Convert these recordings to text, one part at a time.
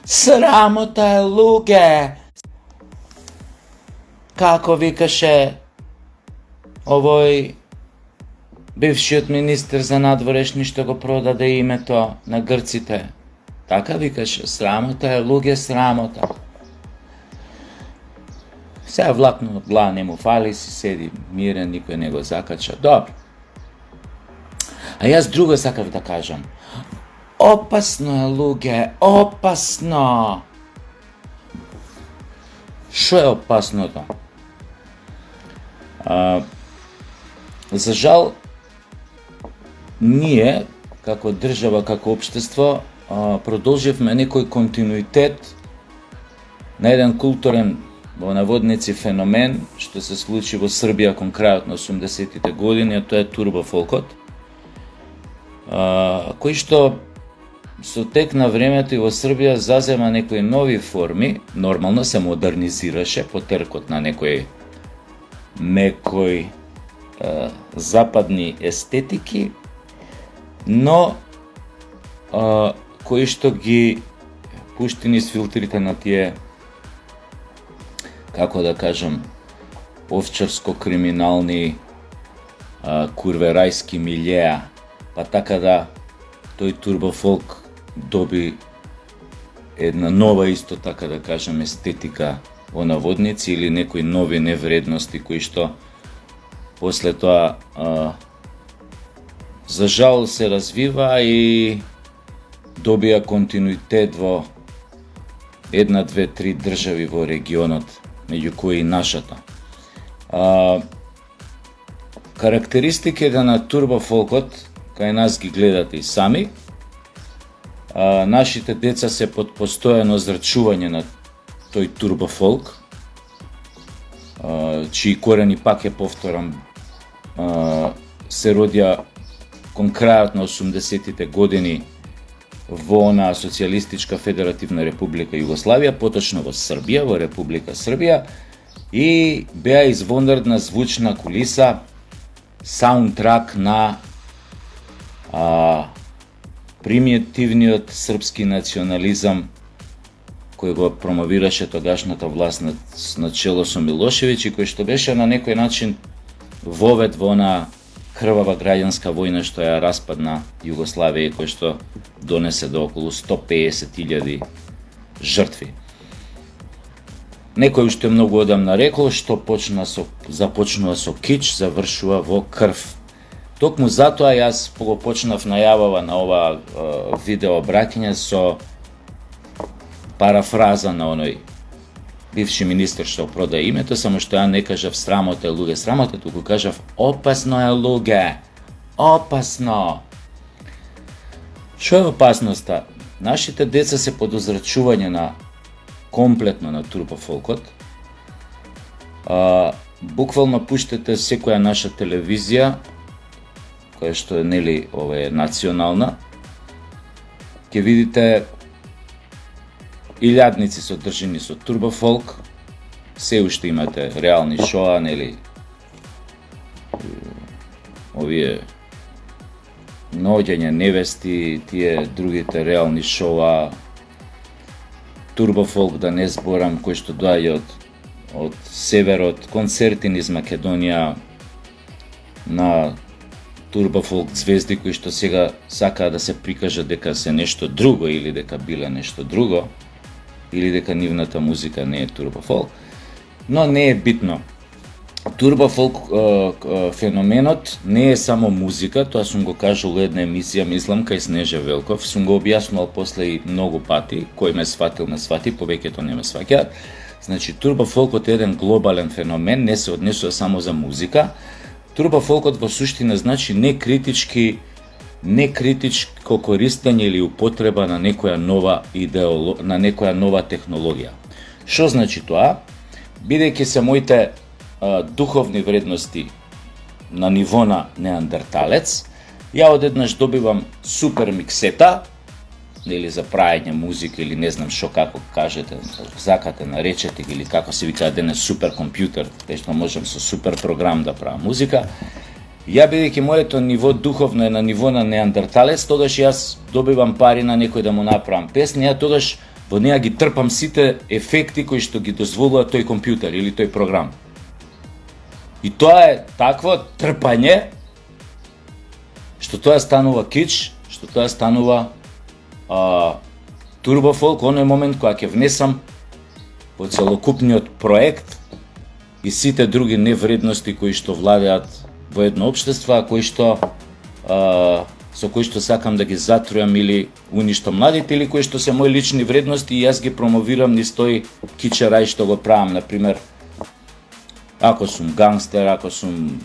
Срамота е, луѓе! Како викаше овој бившиот министер за надворешни што го продаде името на грците. Така викаше, срамота е, луѓе, срамота. Сега влакно од глава не му фали, си седи мирен, никој не го закача. Добро. А јас друго сакав да кажам. Опасно е, луѓе, опасно! Шо е опасното? За жал, ние, како држава, како општество, продолживме некој континуитет на еден културен, во наводници, феномен, што се случи во Србија кон крајот на 80-тите години, а тоа е турбофолкот, кој што со тек на времето и во Србија зазема некои нови форми, нормално се модернизираше по теркот на некои западни естетики, но кои што ги пушти низ филтрите на тие, како да кажам, овчарско-криминални курверајски милјеа, па така да тој турбофолк доби една нова, исто така да кажам, естетика во наводници или некои нови невредности кои што после тоа за жал се развива и добија континуитет во една, две, три држави во регионот, меѓу кои и нашата. Карактеристиките на турбофолкот, кај нас ги гледате и сами, нашите деца се под постојано зрачување на тој турбофолк, чии корени, пак ја повторам, се родија кон крајот на 80-тите години во она Социјалистичка Федеративна Република Југославија, поточно во Србија, во Република Србија, и беа извонредна звучна кулиса, саундтрак на примитивниот српски национализам кој го промовираше тогашната власт на чело со Милошевиќ и кој што беше на некој начин вовед во она крвава граѓанска војна што ја распадна Југославија и кој што донесе до околу 150.000 жртви. Некој уште многу одамна рекол што започнува со кич, завршува во крв. Токму затоа јас го почнав најавава на ова видео обраќање со парафраза на оној бивши министер што прода името, само што ја не кажав срамота е, луѓе, срамота, туку кажав опасно е, луѓе, опасно. Што е опасноста? Нашите деца се под озрачување на комплетно на турбофолкот. Буквално пуштете секоја наша телевизија, која што е, нели, ова е национална, ќе видите илјадници содржини со турбофолк, се уште имате реални шоа, нели, овие наоѓање невести, тие другите реални шоа, турбофолк, да не зборам, кој што доаѓа од северот, концерти низ Македонија на турбофолк звезди кои што сега сакаат да се прикажат дека се нешто друго или дека биле нешто друго, или дека нивната музика не е турбофолк, но не е битно. Турбофолк феноменот не е само музика, тоа сум го кажал во една емисија, мислам, кај Снежа Велков, сум го објаснувал после и многу пати, кој ме сватил, повеќето не ме сваќаат. Значи, турбофолкот е еден глобален феномен, не се однесува само за музика. Турбофолкот во суштина значи некритичко користење или употреба на некоја нова на некоја нова технологија. Што значи тоа? Бидејќи се моите духовни вредности на ниво на неандерталец, ја одеднаш добивам супер миксета, или за прајање музика или не знам што, како кажете, закате, наречете ги, или како се викаат денес супер компјутер, кај што можам со супер програм да правам музика. Ја бидејќи моето ниво духовно е на ниво на неандерталец, тогаш јас добивам пари на некој да му направам песни, ја тогаш во неа ги трпам сите ефекти кои што ги дозволува тој компјутер или тој програм. И тоа е такво трпање, што тоа станува кич, што тоа станува турбофолк, оној момент кога ќе внесам во целокупниот проект и сите други невредности кои што владеат во едно општество, а кои што со кои што сакам да ги затрујам или уништам младите, или кои што се мои лични вредности и јас ги промовирам низ тој кичерај што го правам. Например, ако сум гангстер, ако сум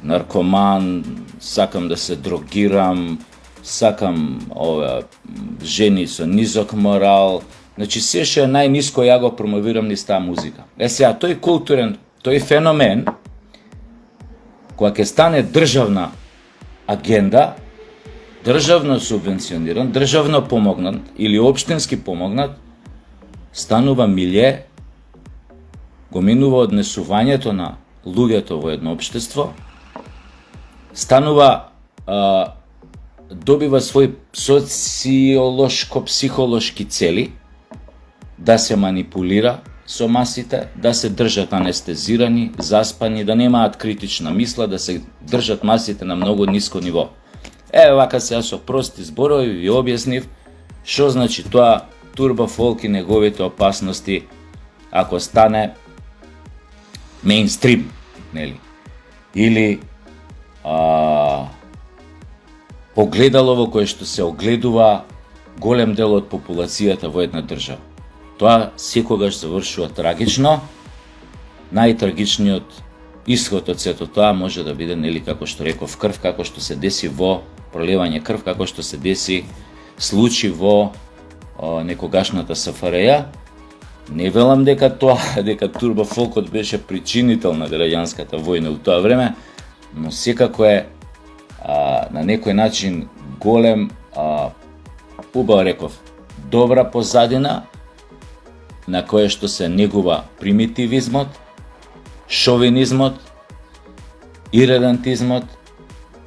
наркоман, сакам да се дрогирам, сакам жени со низок морал, значи се што е најниско ја го промовирам низ таа музика. Сега, тој културен, тој феномен, кога ќе стане државна агенда, државно субвенциониран, државно помогнат или општински помогнат, станува милје, го минува однесувањето на луѓето во едно општество, станува, добива свој социолошко-психолошки цели, да се манипулира со масите, да се држат анестезирани, заспани, да немаат критична мисла, да се држат масите на многу ниско ниво. Вака сега со прости зборови ви објаснив што значи тоа турбофолк и неговите опасности ако стане мејнстрим, нели? Или огледало во кое што се огледува голем дел од популацијата во една држава. Тоа секогаш завршува трагично. Најтрагичниот исход од сето тоа може да биде, нели, како што реков, крв, како што се деси во пролевање крв, како што се деси случаи во некогашната СФРЈ. Не велам дека турбофолкот беше причинител на граѓанската војна во тоа време, но секако е на некој начин голем, убаво реков, добра позадина на која што се негува примитивизмот, шовинизмот, иредентизмот,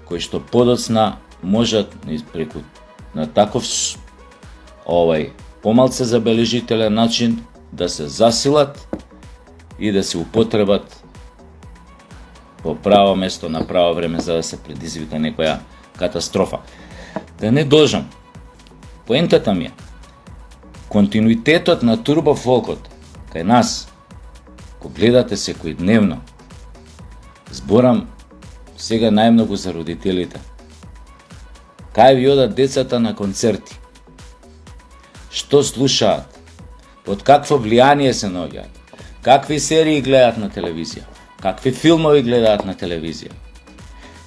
кои што подоцна можат преку на таков помалце забележителен начин да се засилат и да се употребат во право место на право време за да се предизвика некоја катастрофа. Да не должам. Поентата ми е, континуитетот на турбофолкот кај нас, го гледате секојдневно, зборам сега најмногу за родителите. Кај ви одат децата на концерти? Што слушаат? Под какво влијание се наоѓаат? Какви серии гледаат на телевизија? Какви филмови гледаат на телевизија?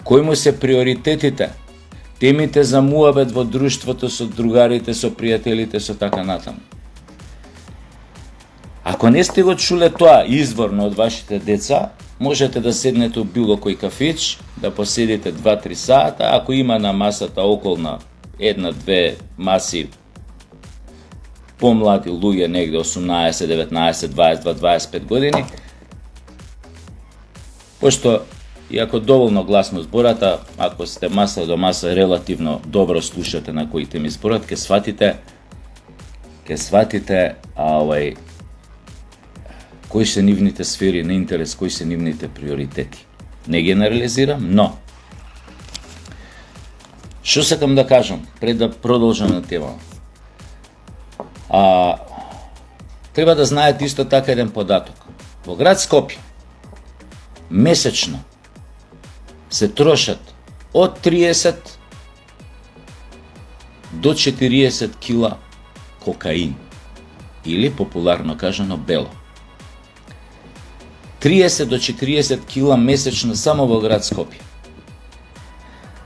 Кои му се приоритетите? Темите за муабет во друштвото со другарите, со пријателите, со така натаму. Ако не сте го чуле тоа изворно од вашите деца, можете да седнете у било кој кафич, да поседите 2-3 сата, ако има на масата околна 1-2 маси помлади луѓе, негде 18, 19, 22, 25 години, пошто иако доволно гласно збората, ако сте маса до маса релативно добро слушате на коите ми зборат, ќе сватите кои се нивните сфери на интерес, кои се нивните приоритети. Не генерализирам, но што сакам да кажам пред да продолжам на тема. Треба да знаете исто така еден податок. Во град Скопје месечно се трошат од 30 до 40 кила кокаин или популарно кажано бело. 30 до 40 кила месечно само во град Скопје.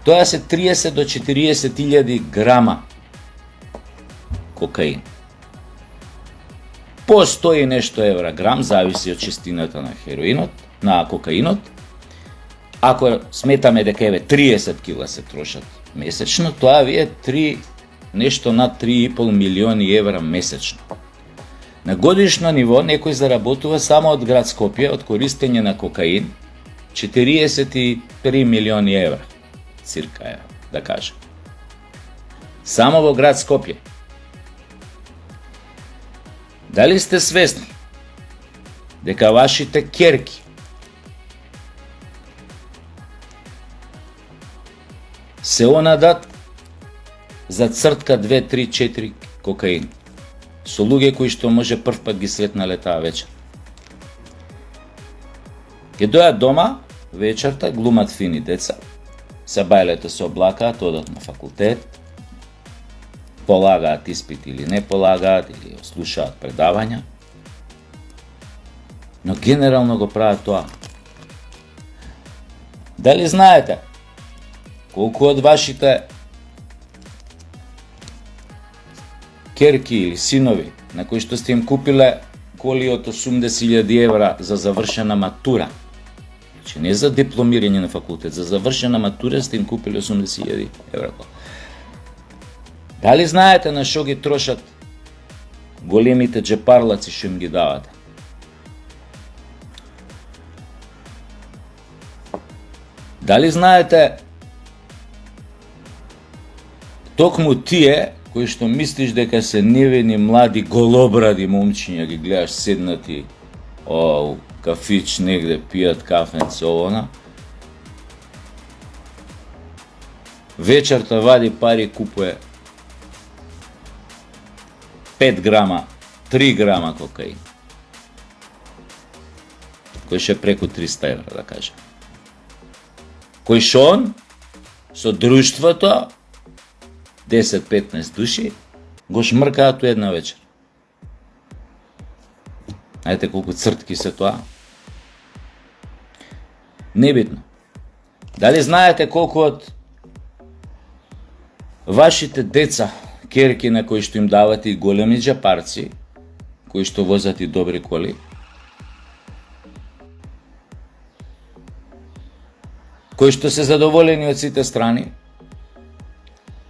Тоа се 30 до 40 илјади грама кокаин. По 100 и нешто евра грам, зависи од честината на хероинот, на кокаинот. Ако сметаме дека 30 кила се трошат месечно, тоа ви е нешто над 3,5 милиони евра месечно. На годишно ниво некој заработува само од град Скопје од користење на кокаин 43 милиони евра, цирка е, да кажем. Само во град Скопје. Дали сте свесни дека вашите керки се онадат за цртка 2, 3, 4 кокаин со луѓе кои што може прв пат ги сретнале таа вечер? Ке дојат дома вечерта, глумат фини деца, се бајлето се облакаат, одат на факултет, полагаат испит или не полагаат, или слушаат предавања, но генерално го прават тоа. Дали знаете колку од вашите керки или синови, на кои што сте им купиле коли од 80.000 евра за завршена матура, значи не за дипломирање на факултет, за завршена матура сте им купиле 80.000 евра. Дали знаете на што ги трошат големите джепарлаци што им ги давате? Дали знаете токму тие кои што мислиш дека се невини млади голобради момчиња ги гледаш седнати у кафич негде пијат кафенце овона, вечерта вади пари, купуе 5 грама, 3 грама кокаин, кој ше преку 300 евра, да кажем. Кој шо он со друштвото 10-15 души го шмркаат у една вечер. Знаете колку цртки се тоа? Небитно. Дали знаете колку од вашите деца, керки на кои што им давате и големи джапарци, кои што возат и добри коли, кои што се задоволени од сите страни,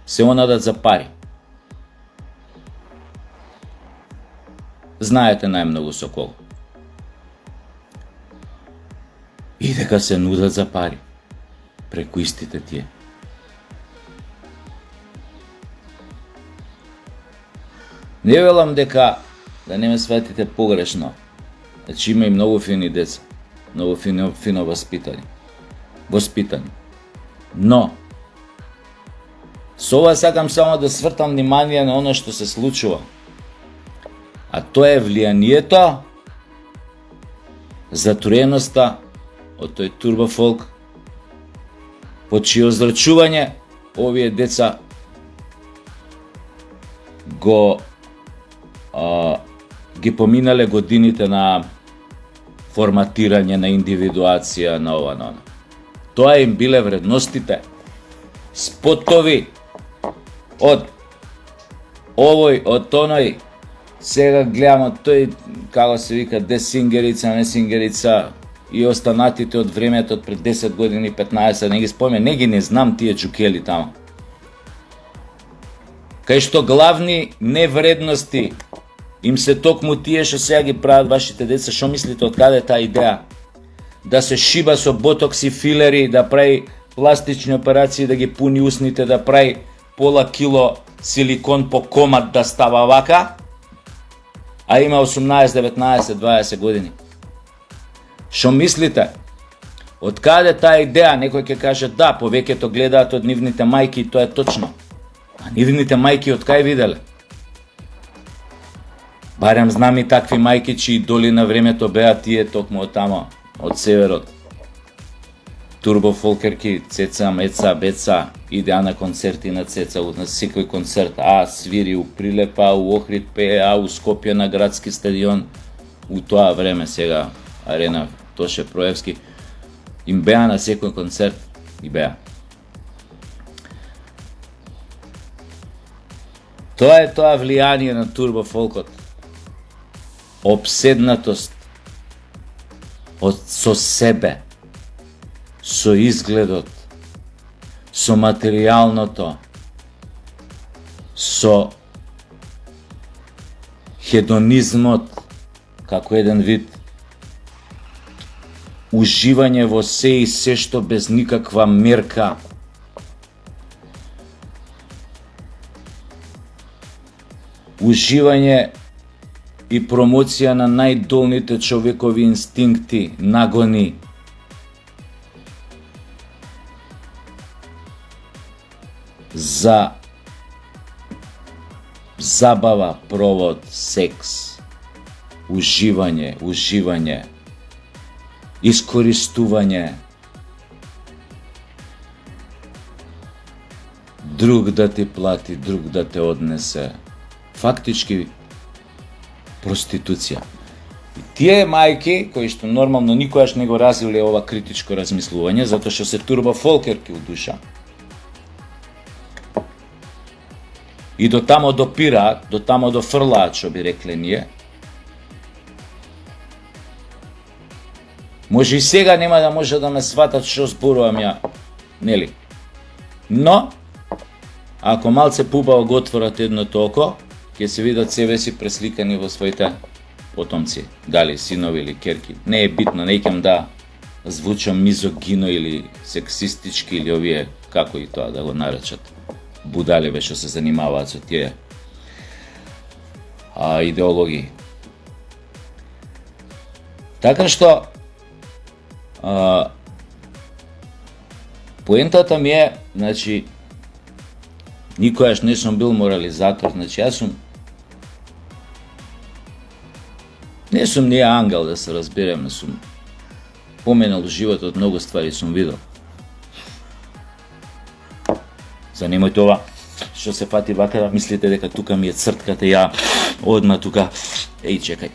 се онадат за пари? Знаете најмногу со колку. И дека се нудат за пари преку истите тие. Не велам дека, да не ме сватите погрешно, значи има и многу фини деца, многу фино воспитани. Но со ова сакам само да свртам внимание на оно што се случува. А тоа е влијанието, затуреноста од тој турбофолк, по чие озрачување овие деца ги поминале годините на форматирање, на индивидуација, на ова, на она. Тоа им биле вредностите, спотови од овој, од тоној. Сега гледам тој, како се вика, десингерица, несингерица и останатите од времето од пред 10 години, 15, не ги спомням, не знам тие джукели тамо. Кај што главни невредности им се токму тие што сега ги прават вашите деца. Што мислите, од каде таа идеја? Да се шиба со ботокс и филери, да прави пластични операции, да ги пуни усните, да прави пола кило силикон по комат да става вака, а има 18, 19, 20 години. Што мислите? Од каде таа идеја? Некој ќе каже да, повеќето гледаат од нивните мајки и тоа е точно. А нивните мајки од кај виделе? Барем знам и такви мајки чии доли на времето беа тие токму од тамо, од северот. Турбофолкерки, Цеца, Меца, Беца, идеа на концерти на Цеца, на секој концерт, свири у Прилепа, у Охрид пее, у Скопје на градски стадион, у тоа време сега арена Тоше Проевски, им беа на секој концерт, и беа. Тоа е тоа влијание на турбофолкот. Обседнатост со себе, со изгледот, со материјалното, со хедонизмот, како еден вид уживање во се и се што без никаква мерка. Уживање и промоција на најдолните човекови инстинкти, нагони. За забава, провод, секс, уживање, искористување, друг да ти плати, друг да те однесе. Фактички проституција. И тие мајки, кои што нормално никогаш не го развиле ова критичко размислување, затоа што се турбофолкерки у душа, и до тамо допираат, до тамо дофрлаат, што би рекле ние, може и сега нема да може да ме сватат што зборувам ја, нели? Но, ако малце пубаво го отворат едното око, ќе се видат себе си пресликани во своите потомци, дали синови или керки. Не е битно, не ќам да звучам мизогино или сексистички или овие, како и тоа да го наречат, будалеве што се занимаваат со тие идеологии. Така што поентата ми е, значи, никогаш не сум бил морализатор, значи јас сум не сум ние ангел, да се разбереме, сум поменал животот, многу ствари сум видел. За немојте ова што се фати вака да мислите дека тука ми е цртката, ја одма тука, еј чекај.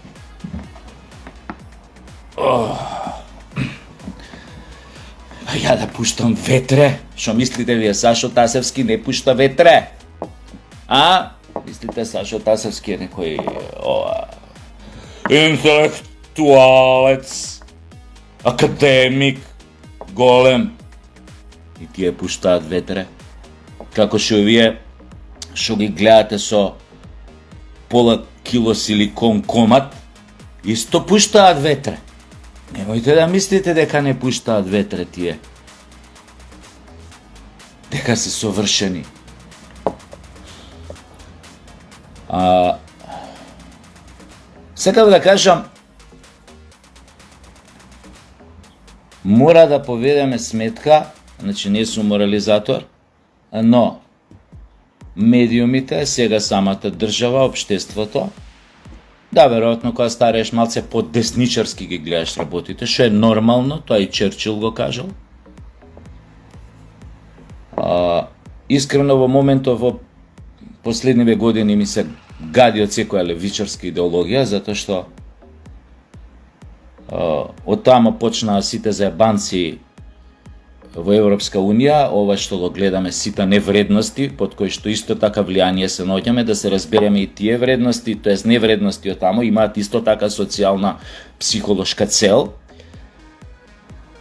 Ја да пуштам ветре, што мислите вие, Сашо Тасевски не пушта ветре? Мислите Сашо Тасевски е некој интелектуалец, академик, голем, и тие пуштаат ветре? Како што вие што ги гледате со пола кило силикон комат, исто пуштаат ветре. Немојте да мислите дека не пуштаат ветре тие. Дека се совршени. Сакав да кажам, мора да поведеме сметка, значи не сум морализатор, но медиумите, сега самата држава, општеството, да, веројатно кога старееш малце по-десничарски ги гледаш работите, што е нормално, тоа и Черчил го кажал. Искрено во моментов, во последниве години ми се гади од секоја левичарска идеологија, затоа што од тамо почнаа сите заебанци во Европска Унија, ова што го гледаме сите невредности, под кои што исто така влијание се наоѓаме, да се разбереме и тие вредности, тоест невредности од тамо, имаат исто така социјална, психолошка цел.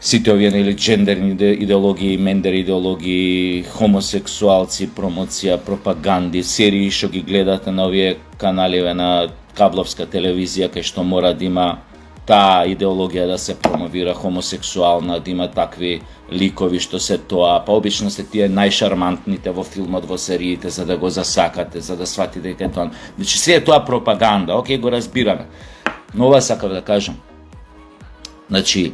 Сите овие нели джендерни идеологии, мендер идеологии, хомосексуалци, промоција, пропаганди, серии што ги гледате на овие каналиве на кабловска телевизија, кај што мора да има таа идеологија да се промовира хомосексуална, да има такви ликови што се тоа, па обично се тие најшармантните во филмот, во сериите, за да го засакате, за да сватите дека тоа. Значи се е тоа пропаганда, окей, го разбираме. Но ова сакав да кажам. Значи,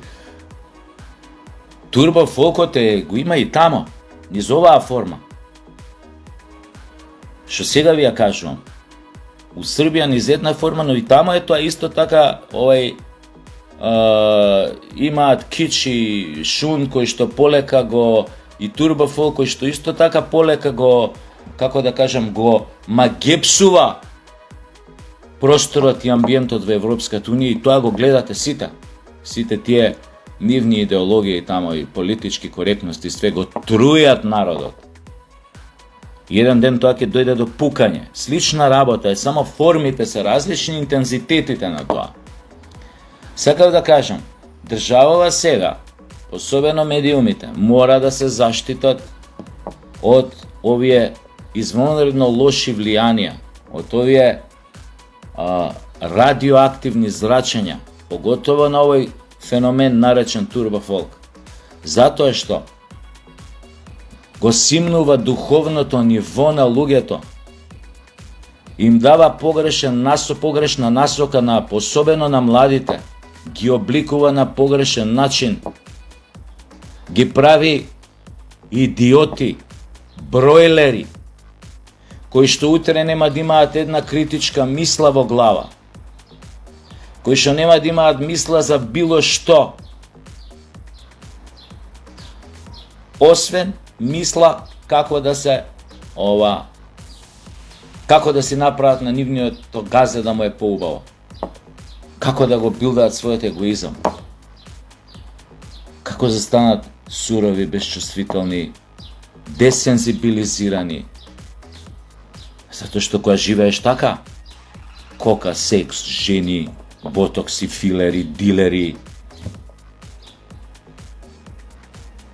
турбофолкот го има и тамо, низ оваа форма. Што сега ви ја кажувам, у Србија низ една форма, но и тамо е тоа исто така, имаат кич и шун кој што полека го, и турбофолк кој што исто така полека го, како да кажам, го магепсува просторот и амбиентот во Европската Унија, и тоа го гледате сите. Сите тие нивни идеологии тамо и политички коректности, све го трујат народот. Еден ден тоа ќе дојде до пукање. Слична работа е, само формите се различни, интензитетите на тоа. Сакав да кажам, државава сега, особено медиумите, мора да се заштитат од овие извонредно лоши влијанија, од овие радиоактивни зрачења, поготово на овој феномен наречен турбофолк. Затоа што го симнува духовното ниво на луѓето им дава погрешна насока на особено на младите, ги обликува на погрешен начин, ги прави идиоти, бройлери, кои што утре нема да имаат една критичка мисла во глава, кои што нема да имаат мисла за било што, освен мисла како да се како да си направат на нивниот газе да му е поубаво, како да го билдаат својот егоизам, како да станат сурови, безчувствителни, десензибилизирани, затоа што кога живееш така, кока, секс, жени, ботокси, филери, дилери,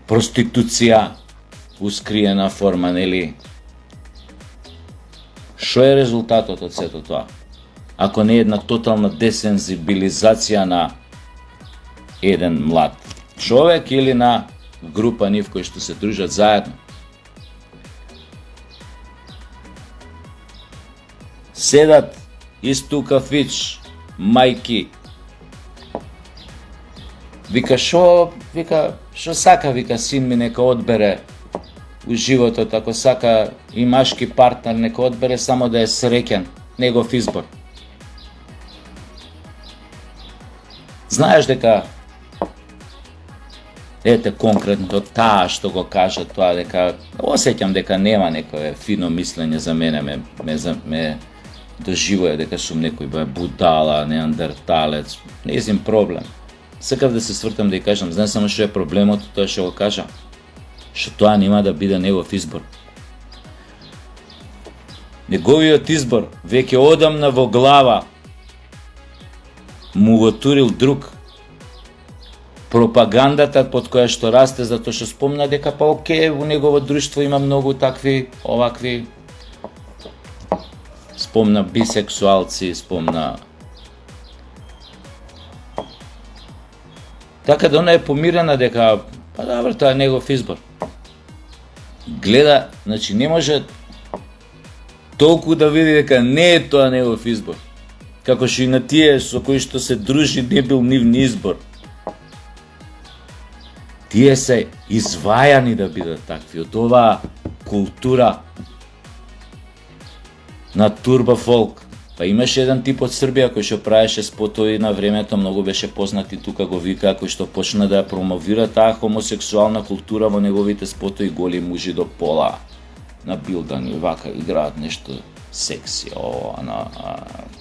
проституција, ускриена форма, нели? Што е резултатот од сето тоа? Ако не е една тотална десензибилизација на еден млад човек или на група нив кои што се дружат заедно. Седат исту кафич, мајки. Вика, шо сака, вика, син ми нека одбере у животот, ако сака и машки партнер, нека одбере само да е среќен, негов избор. Знаеш дека, ете конкретно таа што го кажа тоа, дека осеќам дека нема некое фино мислење за мене, ме доживува дека сум некој будала, неандерталец, нејзин проблем. Сакав да се свртам да ја кажам, знаеш само што е проблемот, тоа што го кажа, што тоа нема да биде негов избор. Неговиот избор веќе одамна во глава му го турил друг. Пропагандата под која што расте, затоа што спомна дека па окей, во негово друштво има многу такви, овакви, спомна бисексуалци, спомна. Така да она е помирена дека, па добро, тоа е негов избор. Гледа, значи не може толку да види дека не е тоа негов избор. Како што и на тие со кои што се дружи не бил нивни избор. Тие се извајани да бидат такви од оваа култура на турбо фолк. Па имаше еден тип од Србија кој што правеше спотови на времето, многу беше познат и тука го вика, кој што почна да ја промовира таа хомосексуална култура во неговите спотови, голи мужи до пола, набилдани, вака, играат нешто секси,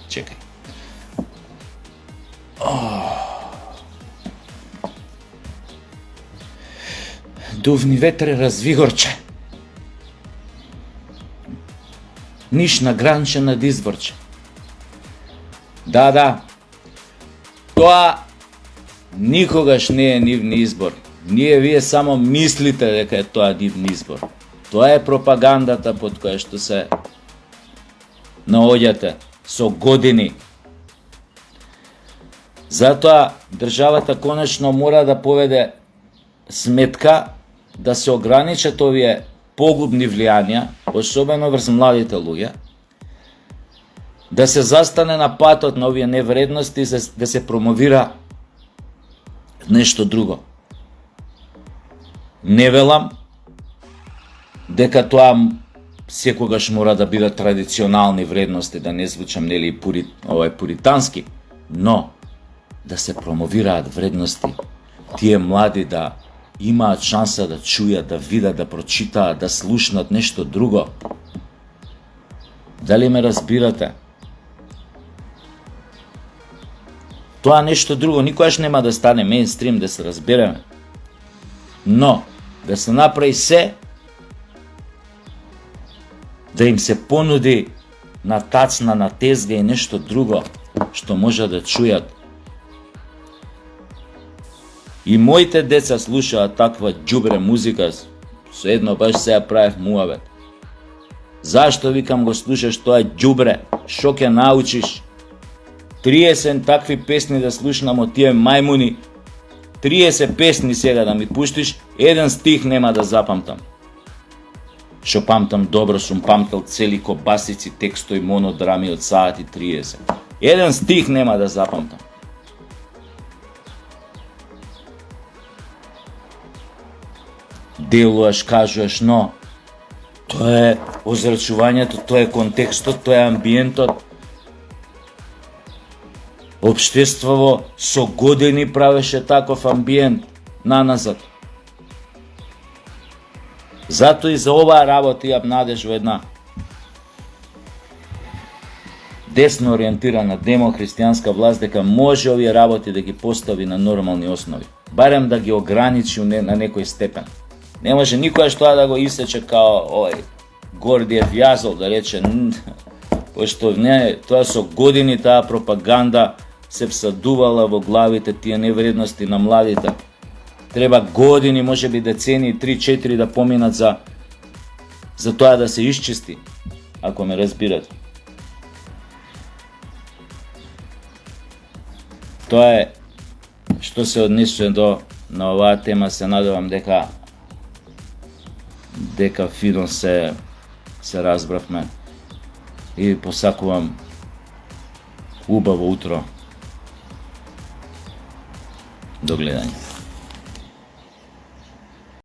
чекај. Дувни ветре развигорче, ниш на гранче над изворче. Да, тоа никогаш не е нивни избор. Вие само мислите дека е тоа нивни избор. Тоа е пропагандата под која што се наоѓате со години. Затоа државата конечно мора да поведе сметка да се ограничат овие погубни влијанија, особено врз младите луѓе, да се застане на патот на овие невредности, да се промовира нешто друго. Не велам дека тоа секогаш мора да бидат традиционални вредности, да не звучам нели пуритански, но да се промовираат вредности, тие млади да имаат шанса да чујат, да видат, да прочитаат, да слушнат нешто друго. Дали ме разбирате? Тоа нешто друго никогаш нема да стане мејнстрим, да се разбереме. Но, да се направи се, да им се понуди на тацна, на тезга и нешто друго, што може да чујат. И моите деца слушаат таква џубре музика, со едно баш се ја правев муавет. Зашто, викам, го слушаш тоа џубре? Шо ќе научиш? 30 такви песни да слушнам од тие мајмуни, 30 песни сега да ми пуштиш, еден стих нема да запамтам. Што памтам добро, сум памтал цели кобасици текстови монодрами од сати 30. Еден стих нема да запамтам. Делуваш, кажуваш, но тоа е озрачувањето, тоа е контекстот, тоа е амбиентот. Општеството со години правеше таков амбиент наназад. Зато и за оваа работа имам надеж во една десно ориентирана демохристијанска власт, дека може овие работи да ги постави на нормални основи. Барем да ги ограничи на некој степен. Не може никогаш тоа да го исече као Гордиев јазол, да рече, пошто не, тоа со години таа пропаганда се всадувала во главите тие невредности на младите. Треба години, може би децени, 3-4 да поминат за тоа да се исчисти, ако ме разбирате. Тоа е што се однесува на оваа тема. Се надевам дека фино се разбравме и посакувам убаво утро. До гледање.